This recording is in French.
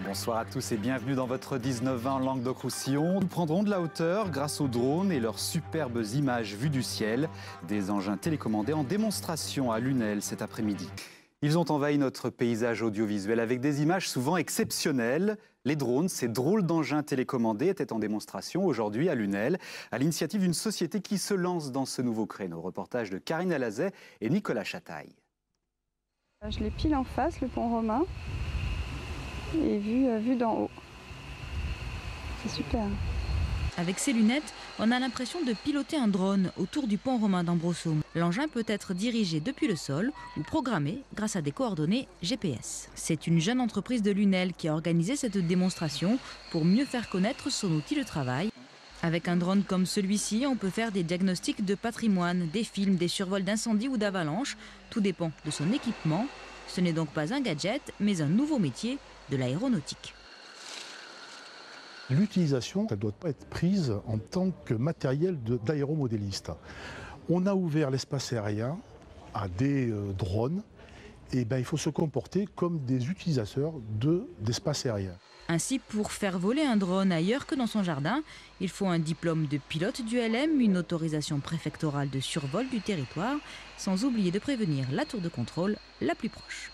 Bonsoir à tous et bienvenue dans votre 19-20 en Languedoc-Roussillon. Nous prendrons de la hauteur grâce aux drones et leurs superbes images vues du ciel. Des engins télécommandés en démonstration à Lunel cet après-midi. Ils ont envahi notre paysage audiovisuel avec des images souvent exceptionnelles. Les drones, ces drôles d'engins télécommandés, étaient en démonstration aujourd'hui à Lunel, à l'initiative d'une société qui se lance dans ce nouveau créneau. Reportage de Karine Alazet et Nicolas Chataille. Je l'ai pile en face, le pont romain, et vu d'en haut. C'est super. Avec ses lunettes, on a l'impression de piloter un drone autour du pont romain d'Ambrossum. L'engin peut être dirigé depuis le sol ou programmé grâce à des coordonnées GPS. C'est une jeune entreprise de Lunel qui a organisé cette démonstration pour mieux faire connaître son outil de travail. Avec un drone comme celui-ci, on peut faire des diagnostics de patrimoine, des films, des survols d'incendie ou d'avalanche. Tout dépend de son équipement. Ce n'est donc pas un gadget, mais un nouveau métier de l'aéronautique. L'utilisation, elle ne doit pas être prise en tant que matériel d'aéromodéliste. On a ouvert l'espace aérien à des drones, et il faut se comporter comme des utilisateurs d'espace aérien. Ainsi, pour faire voler un drone ailleurs que dans son jardin, il faut un diplôme de pilote du LM, une autorisation préfectorale de survol du territoire, sans oublier de prévenir la tour de contrôle la plus proche.